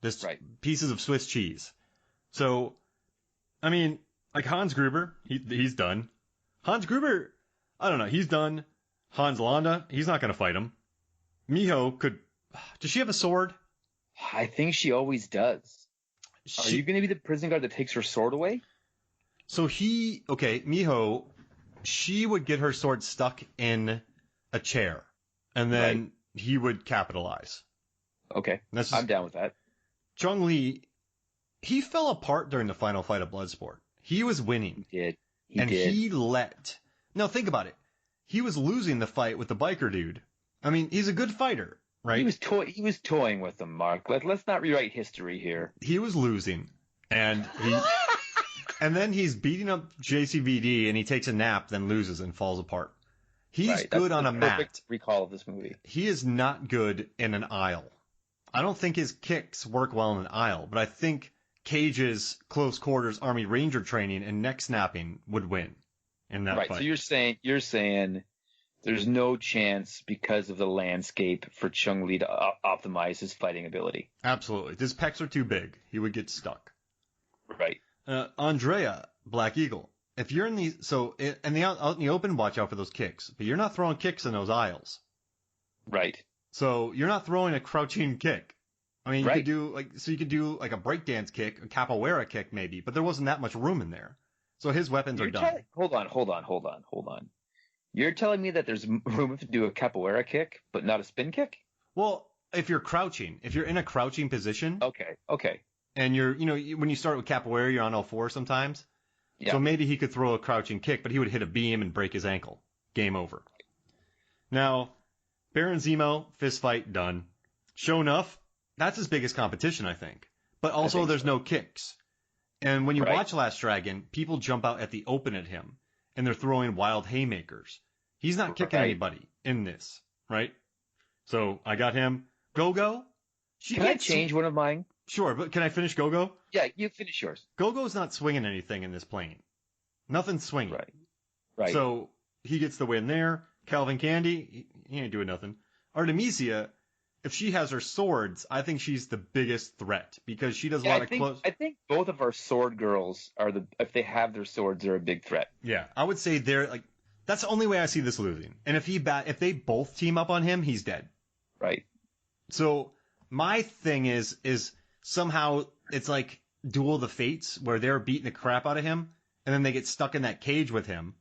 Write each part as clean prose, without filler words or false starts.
This Right. pieces of Swiss cheese. So, I mean, like Hans Gruber, he's done. Hans Gruber, I don't know, he's done. Hans Landa, he's not going to fight him. Miho could. Does she have a sword? I think she always does. Are you going to be the prison guard that takes her sword away? So Miho, she would get her sword stuck in a chair, and then he would capitalize. Okay, I'm down with that. Chung Lee, he fell apart during the final fight of Bloodsport. He was winning. He did. He let. Now think about it. He was losing the fight with the biker dude. I mean, he's a good fighter, right? He was toying with them, Mark. Let's not rewrite history here. He was losing, and and then he's beating up JCVD, and he takes a nap, then loses and falls apart. He's good on a mat. Perfect recall of this movie. He is not good in an aisle. I don't think his kicks work well in an aisle, but I think Cage's close quarters Army Ranger training and neck snapping would win in that fight. Right. So you're saying there's no chance because of the landscape for Chung Lee to optimize his fighting ability. Absolutely. His pecs are too big. He would get stuck. Right. Andrea, Black Eagle. If you're in out in the open, watch out for those kicks. But you're not throwing kicks in those aisles. Right. So you're not throwing a crouching kick. I mean, you could do like a breakdance kick, a capoeira kick maybe, but there wasn't that much room in there. So his weapons are done. Hold on. You're telling me that there's room to do a capoeira kick, but not a spin kick? Well, if you're crouching, if you're in a crouching position. Okay. And when you start with capoeira, you're on all fours sometimes. Yeah. So maybe he could throw a crouching kick, but he would hit a beam and break his ankle. Game over. Now, Baron Zemo, fist fight, done. Sho'nuff, that's his biggest competition, I think. But also there's no kicks. And when you watch Last Dragon, people jump out at the open at him, and they're throwing wild haymakers. He's not kicking anybody in this, right? So I got him. Go-Go. Can I change one of mine? Sure, but can I finish Go-Go? Yeah, you finish yours. Go-Go's not swinging anything in this plane. Nothing's swinging. Right. So he gets the win there. Calvin Candy, he ain't doing nothing. Artemisia, if she has her swords, I think she's the biggest threat because she does a lot of close. I think both of our sword girls if they have their swords, they're a big threat. Yeah, I would say that's the only way I see this losing. And if they both team up on him, he's dead. Right. So my thing is somehow it's like Duel of the Fates where they're beating the crap out of him and then they get stuck in that cage with him.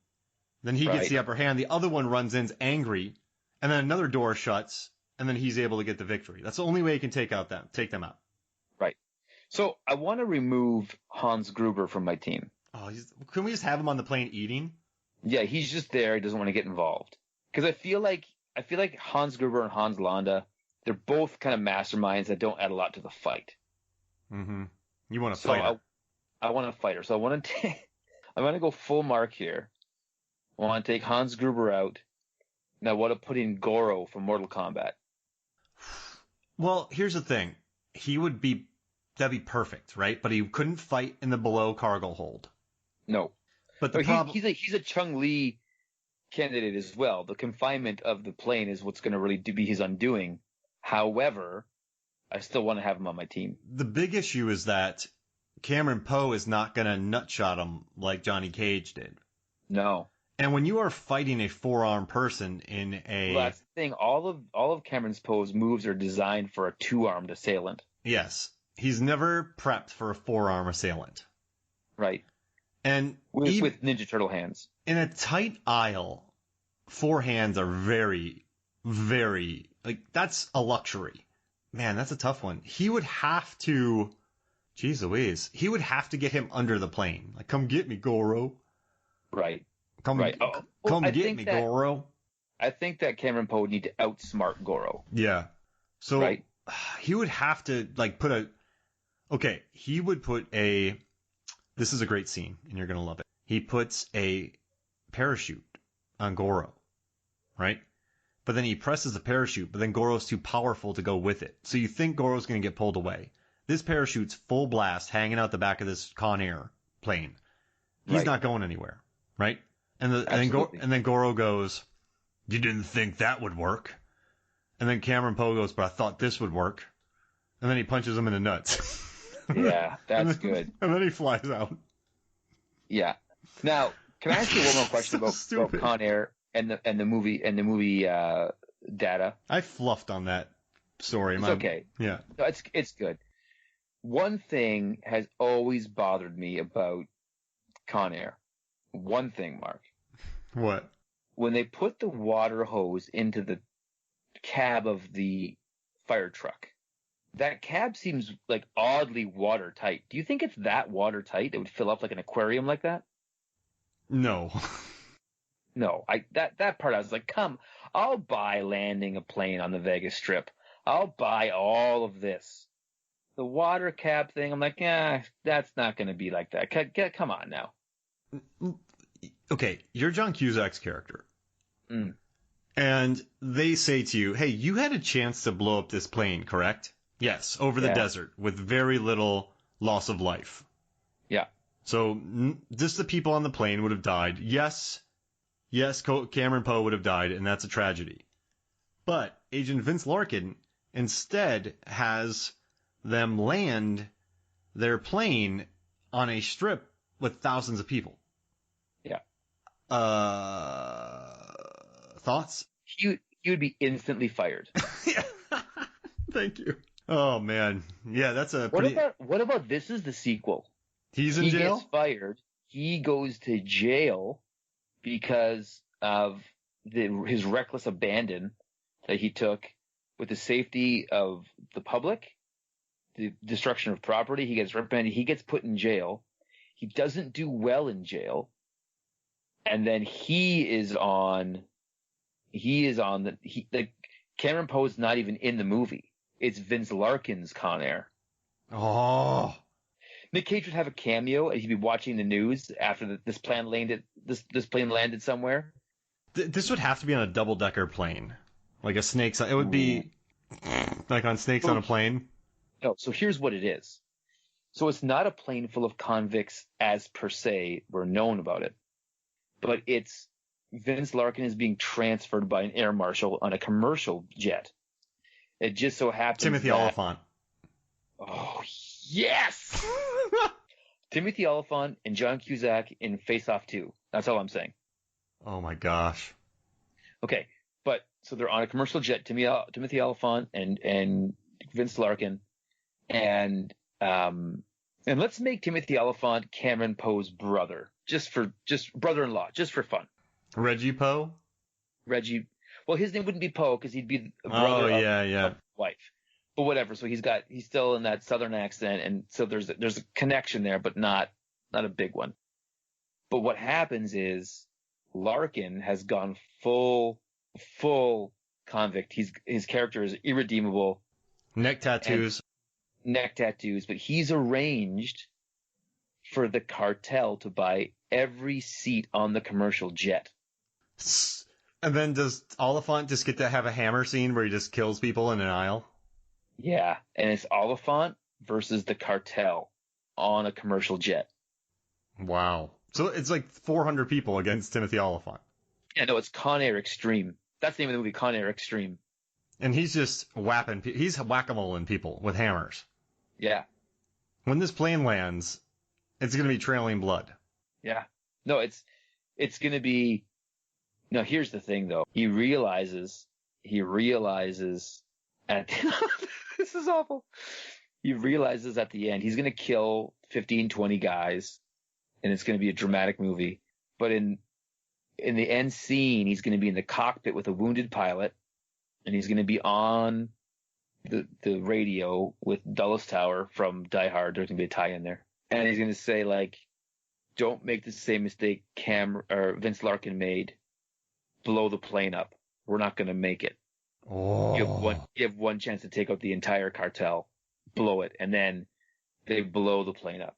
Then he gets the upper hand. The other one runs in's angry, and then another door shuts, and then he's able to get the victory. That's the only way he can take them out. Right. So I want to remove Hans Gruber from my team. Oh, can we just have him on the plane eating? Yeah, he's just there. He doesn't want to get involved. Because I feel like Hans Gruber and Hans Landa, they're both kind of masterminds that don't add a lot to the fight. Mm-hmm. You want a fighter. I want a fighter. So I'm going to go full mark here. I want to take Hans Gruber out. And I want to put in Goro from Mortal Kombat. Well, here's the thing. That'd be perfect, right? But he couldn't fight in the below cargo hold. No. But he's a Chung Lee candidate as well. The confinement of the plane is what's going to really be his undoing. However, I still want to have him on my team. The big issue is that Cameron Poe is not going to nutshot him like Johnny Cage did. No. And when you are fighting a four-arm person well, that's the thing. All of Cameron Poe's moves are designed for a two-armed assailant. Yes. He's never prepped for a four-arm assailant. Right. And with Ninja Turtle hands. In a tight aisle, four hands are very, very, that's a luxury. Man, that's a tough one. He would have to, geez Louise, he would have to get him under the plane. Like, come get me, Goro. Right. Come get me, Goro. I think that Cameron Poe would need to outsmart Goro. Yeah. So he would have to this is a great scene and you're going to love it. He puts a parachute on Goro, right? But then he presses the parachute, but then Goro's too powerful to go with it. So you think Goro's going to get pulled away. This parachute's full blast hanging out the back of this Con Air plane. He's not going anywhere, right? And then Goro goes, "You didn't think that would work?" And then Cameron Poe goes, "But I thought this would work." And then he punches him in the nuts. Yeah, that's good. And then he flies out. Yeah. Now, can I ask you one more question about Con Air and the movie Data? I fluffed on that story. It's okay. Yeah. No, it's good. One thing has always bothered me about Con Air. One thing, Mark. What? When they put the water hose into the cab of the fire truck, that cab seems like oddly watertight. Do you think it's that watertight it would fill up like an aquarium like that? No. No. That part I was like, I'll buy landing a plane on the Vegas Strip. I'll buy all of this. The water cab thing, I'm like, that's not going to be like that. Come on now. Okay, you're John Cusack's character. Mm. And they say to you, hey, you had a chance to blow up this plane, correct? Yes, over the desert with very little loss of life. Yeah. So just the people on the plane would have died. Yes, Cameron Poe would have died, and that's a tragedy. But Agent Vince Larkin instead has them land their plane on a strip with thousands of people. Yeah. Thoughts? He would be instantly fired. Yeah. Thank you. Oh man, yeah, that's a. What about this is the sequel? He's in jail. He gets fired. He goes to jail because of his reckless abandon that he took with the safety of the public, the destruction of property. He gets reprimanded. He gets put in jail. He doesn't do well in jail, and then Cameron Poe's not even in the movie. It's Vince Larkin's Con Air. Oh. Nic Cage would have a cameo, and he'd be watching the news after this plane landed somewhere. This would have to be on a double-decker plane, like a Snakes. It would be like on Snakes on a Plane. No, so here's what it is. So it's not a plane full of convicts as per se. We're known about it, but it's Vince Larkin is being transferred by an air marshal on a commercial jet. It just so happens Timothy Olyphant. Oh, yes! Timothy Olyphant and John Cusack in Face Off 2. That's all I'm saying. Oh, my gosh. Okay, but so they're on a commercial jet, Timothy Olyphant and Vince Larkin, and let's make Timothy Olyphant Cameron Poe's brother, just brother-in-law, just for fun. Reggie Poe? Reggie. Well, his name wouldn't be Poe because he'd be a brother of wife. But whatever. So he's still in that southern accent, and so there's a connection there, but not a big one. But what happens is Larkin has gone full convict. His character is irredeemable. Neck tattoos, but he's arranged for the cartel to buy every seat on the commercial jet. And then does Oliphant just get to have a hammer scene where he just kills people in an aisle? Yeah, and it's Oliphant versus the cartel on a commercial jet. Wow. So it's like 400 people against Timothy Olyphant. Yeah, no, it's Con Air Extreme. That's the name of the movie, Con Air Extreme. And he's just he's whack-a-moling people with hammers. Yeah. When this plane lands, it's going to be trailing blood. Yeah. No, it's going to be. No, here's the thing though. He realizes at this is awful. He realizes at the end he's going to kill 15, 20 guys, and it's going to be a dramatic movie. But in the end scene, he's going to be in the cockpit with a wounded pilot, and he's going to be on the radio with Dulles Tower from Die Hard. There's going to be a tie in there, and he's going to say like, "Don't make the same mistake Vince Larkin made. Blow the plane up. We're not going to make it. Oh. You have one chance to take out the entire cartel. Blow it." And then they blow the plane up.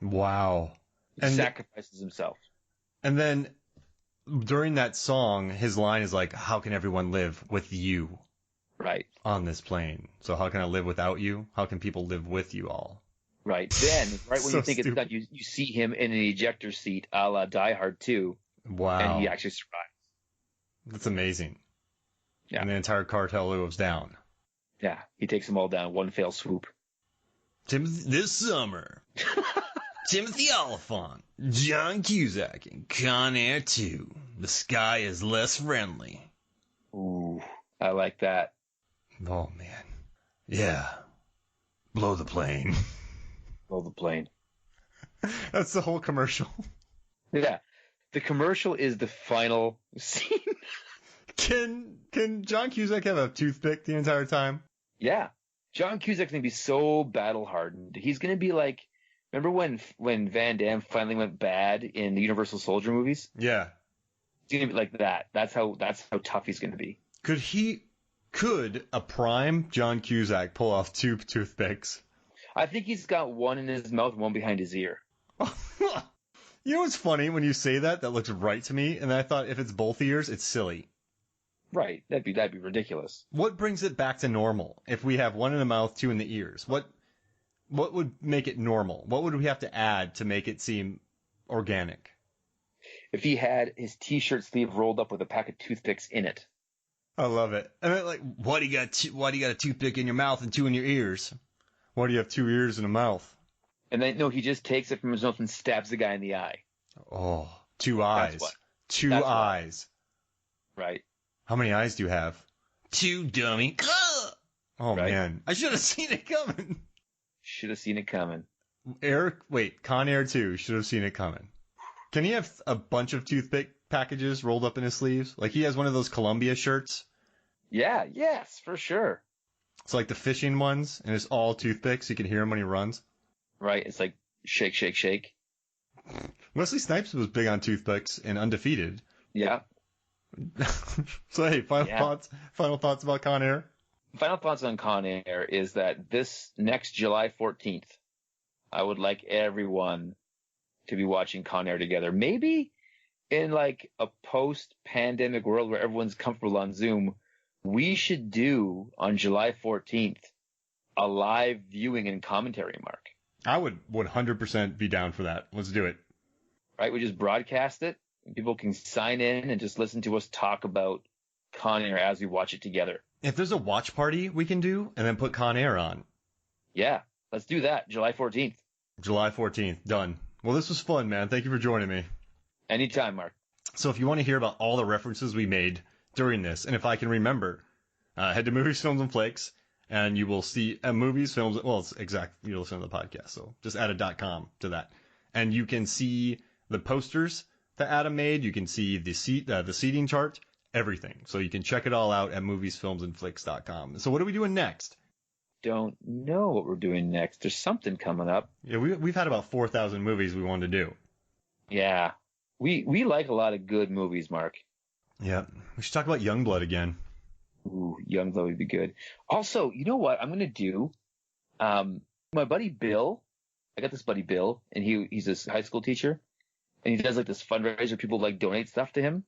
Wow. He sacrifices himself. And then during that song, his line is like, "How can everyone live with you?" Right. On this plane. So how can I live without you? How can people live with you all? Right. Then, right when So you think stupid. it's done, you see him in an ejector seat a la Die Hard 2. Wow. And he actually survives. That's amazing. Yeah. And the entire cartel goes down. Yeah, he takes them all down, one fell swoop. This summer, Timothy Oliphant, John Cusack, and Con Air 2. The sky is less friendly. Ooh, I like that. Oh, man. Yeah. Blow the plane. Blow the plane. That's the whole commercial. Yeah. The commercial is the final scene. Can John Cusack have a toothpick the entire time? Yeah. John Cusack's going to be so battle-hardened. He's going to be like, remember when Van Damme finally went bad in the Universal Soldier movies? Yeah. He's going to be like that. That's how tough he's going to be. Could a prime John Cusack pull off two toothpicks? I think he's got one in his mouth and one behind his ear. You know what's funny when you say that? That looks right to me. And I thought if it's both ears, it's silly. Right. That'd be ridiculous. What brings it back to normal? If we have one in the mouth, two in the ears, what would make it normal? What would we have to add to make it seem organic? If he had his t-shirt sleeve rolled up with a pack of toothpicks in it. I love it. And then, like, why do you got a toothpick in your mouth and two in your ears? Why do you have two ears and a mouth? And then, no, he just takes it from his mouth and stabs the guy in the eye. Oh, two eyes. Two eyes. Right. How many eyes do you have? Two, dummy. Oh, right. Man. I should have seen it coming. Should have seen it coming. Con Air 2. Should have seen it coming. Can he have a bunch of toothpick packages rolled up in his sleeves? Like he has one of those Columbia shirts? Yeah, yes, for sure. It's like the fishing ones, and it's all toothpicks. You can hear him when he runs. Right. It's like shake, shake, shake. Wesley Snipes was big on toothpicks and Undefeated. Yeah. So, hey, final thoughts about Con Air? Final thoughts on Con Air is that this next July 14th, I would like everyone to be watching Con Air together. Maybe in like a post-pandemic world where everyone's comfortable on Zoom, we should do on July 14th a live viewing and commentary, Mark. I would 100% be down for that. Let's do it. Right? We just broadcast it. People can sign in and just listen to us talk about Con Air as we watch it together. If there's a watch party we can do and then put Con Air on. Yeah, let's do that. July 14th. July 14th. Done. Well, this was fun, man. Thank you for joining me. Anytime, Mark. So if you want to hear about all the references we made during this, and if I can remember, head to Movies, Films, and Flicks, and you will see movies, films, well, it's exact, you listen to the podcast, so just add a .com to that. And you can see the posters that Adam made, you can see the seating chart, everything. So you can check it all out at moviesfilmsandflicks.com. So what are we doing next? Don't know what we're doing next. There's something coming up. Yeah, we've had about 4,000 movies we wanted to do. Yeah. We like a lot of good movies, Mark. Yeah. We should talk about Youngblood again. Ooh, Youngblood would be good. Also, you know what I'm going to do? My buddy Bill, I got this buddy Bill, and he's a high school teacher, and he does like this fundraiser. People like donate stuff to him.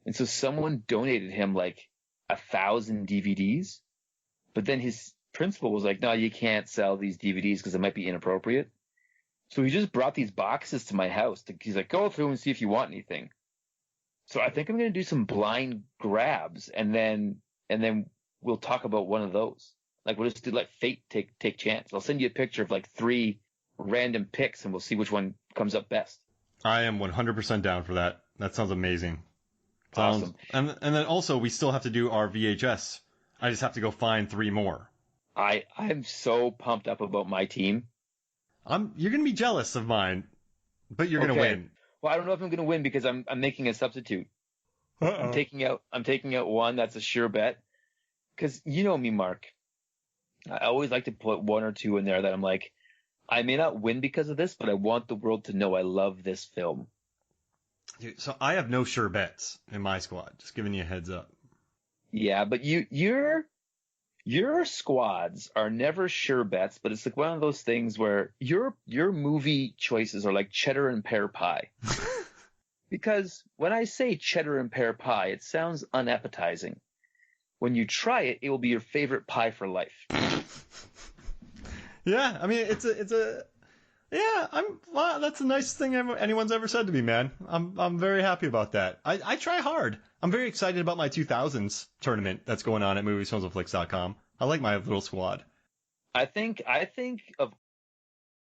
And so someone donated him like 1,000 DVDs, but then his principal was like, no, you can't sell these DVDs because it might be inappropriate. So he just brought these boxes to my house. He's like, go through and see if you want anything. So I think I'm going to do some blind grabs, and then we'll talk about one of those. Like we'll just do like fate take chance. I'll send you a picture of like 3 random picks, and we'll see which one comes up best. I am 100% down for that. That sounds amazing. Awesome. And then also we still have to do our VHS. I just have to go find 3 more. I'm so pumped up about my team. You're going to be jealous of mine, but you're going to win. Well, I don't know if I'm going to win because I'm making a substitute. Uh-oh. I'm taking out one that's a sure bet. Because you know me, Mark. I always like to put 1 or 2 in there that I'm like, I may not win because of this, but I want the world to know I love this film. Dude, so I have no sure bets in my squad. Just giving you a heads up. Yeah, but your squads are never sure bets, but it's like one of those things where your movie choices are like cheddar and pear pie. Because when I say cheddar and pear pie, it sounds unappetizing. When you try it, it will be your favorite pie for life. Yeah, I mean that's the nicest thing anyone's ever said to me, man. I'm very happy about that. I try hard. I'm very excited about my 2000s tournament that's going on at moviesfilmsandflicks.com. I like my little squad. I think of